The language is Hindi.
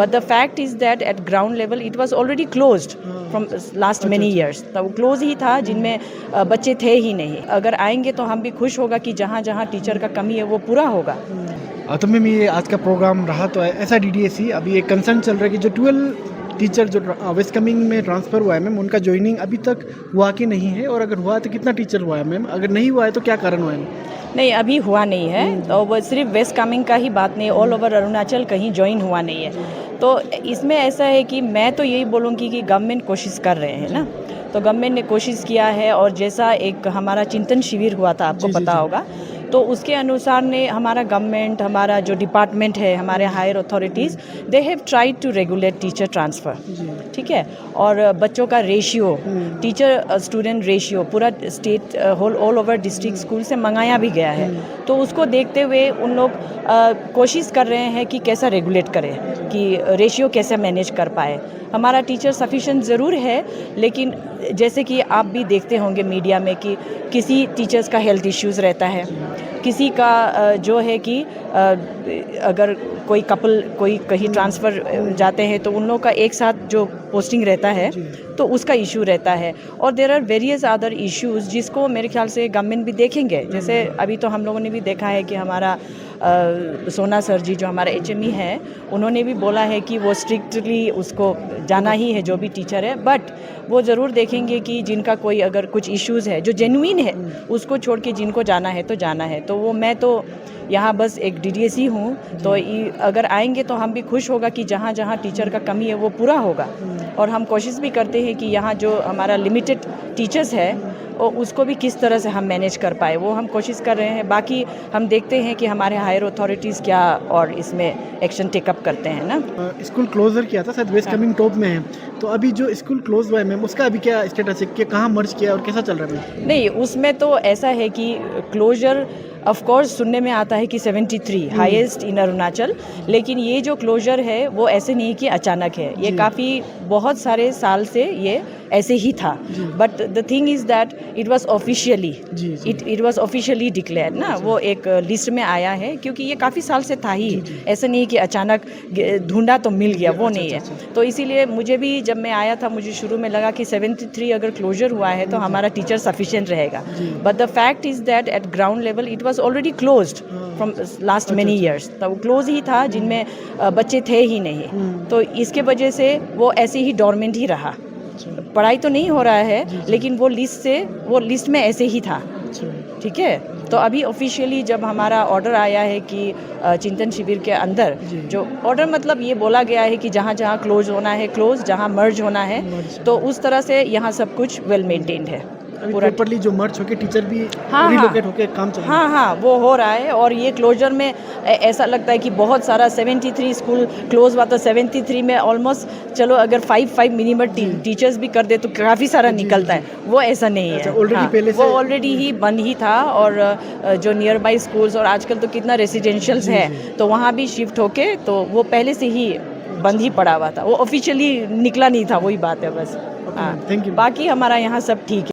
But the fact is that at ground level it was already closed from last many years. तो वो क्लोज ही था, जिनमें बच्चे थे ही नहीं. अगर आएंगे तो हम भी खुश होगा कि जहाँ जहाँ टीचर का कमी है वो पूरा होगा. तो मैम ये आज का प्रोग्राम रहा तो ऐसा DDSE अभी एक कंसर्न चल रहा है कि जो 12 टीचर जो वेस्ट कमिंग में ट्रांसफ़र हुआ है मैम, उनका ज्वाइनिंग अभी तक हुआ कि नहीं है, और अगर हुआ तो कितना टीचर हुआ है मैम, अगर नहीं हुआ है तो क्या कारण हुआ है? नहीं, अभी हुआ नहीं है. तो वो सिर्फ वेस्ट कामेंग का ही बात नहीं, ऑल ओवर अरुणाचल कहीं ज्वाइन हुआ नहीं है. तो इसमें ऐसा है कि मैं तो यही बोलूँगी कि गवर्नमेंट कोशिश कर रहे हैं ना. तो गवर्नमेंट ने कोशिश किया है, और जैसा एक हमारा चिंतन शिविर हुआ था, आपको पता होगा, तो उसके अनुसार ने हमारा गवर्नमेंट, हमारा जो डिपार्टमेंट है, हमारे higher authorities, they have tried to regulate teacher transfer. ठीक है. और बच्चों का रेशियो, टीचर स्टूडेंट रेशियो पूरा state all over district school से मंगाया भी गया है. तो उसको देखते हुए उन लोग कोशिश कर रहे हैं कि कैसा रेगुलेट करें, कि रेशियो कैसे मैनेज कर पाए. हमारा टीचर सफिशेंट ज़रूर है, लेकिन जैसे कि आप भी देखते होंगे मीडिया में कि किसी टीचर्स का हेल्थ इश्यूज़ रहता है, किसी का जो है कि अगर कोई कपल कोई कहीं ट्रांसफ़र जाते हैं तो उन लोगों का एक साथ जो पोस्टिंग रहता है तो उसका इशू रहता है. और there are various other issues जिसको मेरे ख्याल से गवर्नमेंट भी देखेंगे. जैसे अभी तो हम लोगों ने भी देखा है कि हमारा सोना सर जी जो हमारा HME है, उन्होंने भी बोला है कि वो स्ट्रिक्टली उसको जाना ही है जो भी टीचर है. बट वो ज़रूर देखेंगे कि जिनका कोई अगर कुछ इश्यूज़ है जो जेन्युइन है, उसको छोड़ के जिनको जाना है तो जाना है. तो वो मैं तो यहाँ बस एक DDSE हूँ, तो अगर आएंगे तो हम भी खुश होगा कि जहाँ जहाँ टीचर का कमी है वो पूरा होगा. और हम कोशिश भी करते हैं कि यहाँ जो हमारा लिमिटेड टीचर्स है और उसको भी किस तरह से हम मैनेज कर पाए, वो हम कोशिश कर रहे हैं. बाकी हम देखते हैं कि हमारे हायर अथॉरिटीज़ क्या और इसमें एक्शन टेकअप करते हैं ना. स्कूल क्लोजर किया था शायद, वेस्ट कमिंग टॉप में है, तो अभी जो स्कूल क्लोज हुआ है मैम, उसका अभी क्या स्टेटस है, कि कहाँ मर्ज किया और कैसा चल रहा है मैम? नहीं, उसमें तो ऐसा है कि क्लोजर ऑफ कोर्स सुनने में आता है कि 73 हाईएस्ट इन अरुणाचल, लेकिन ये जो क्लोजर है वो ऐसे नहीं कि अचानक है. ये काफ़ी बहुत सारे साल से ये ऐसे ही था. But the thing is that it was officially it was officially declared ना. वो एक लिस्ट में आया है, क्योंकि ये काफ़ी साल से था ही. ऐसे नहीं कि अचानक ढूंढा तो मिल गया, वो नहीं है. तो इसीलिए मुझे भी जब मैं आया था, मुझे शुरू में लगा कि 73 अगर क्लोजर हुआ है तो हमारा टीचर सफिशिएंट रहेगा. But the fact is that at ground level it was already closed from last many years. तो वो क्लोज ही था, जिनमें बच्चे थे ही नहीं. तो इसके वजह से वो ऐसे ही डोरमेंट ही रहा. पढ़ाई तो नहीं हो रहा है, लेकिन वो लिस्ट में ऐसे ही था. ठीक है. तो अभी ऑफिशियली जब हमारा ऑर्डर आया है कि चिंतन शिविर के अंदर जो ऑर्डर, मतलब ये बोला गया है कि जहाँ जहाँ क्लोज होना है क्लोज, जहाँ मर्ज होना है, तो उस तरह से यहाँ सब कुछ वेल मेंटेन्ड है. प्रॉपर्ली जो मर्ज होके टीचर भी रिलोकेट होके काम चल रहा है. हाँ, वो हो रहा है. और ये क्लोजर में ऐसा लगता है कि बहुत सारा 73 स्कूल क्लोज हुआ, तो 73 में ऑलमोस्ट चलो अगर 5 मिनिमम टीचर्स भी कर दे तो काफ़ी सारा निकलता है. वो ऐसा नहीं है. वो ऑलरेडी ही बंद ही था. और जो नियर बाई स्कूल्स, और आजकल तो कितना रेसिडेंशियल्स है, तो वहाँ भी शिफ्ट होके, तो वो पहले से ही बंद ही पड़ा हुआ था. वो ऑफिशियली निकला नहीं था, वही बात है बस. Thank you. बाकी हमारा यहाँ सब ठीक है.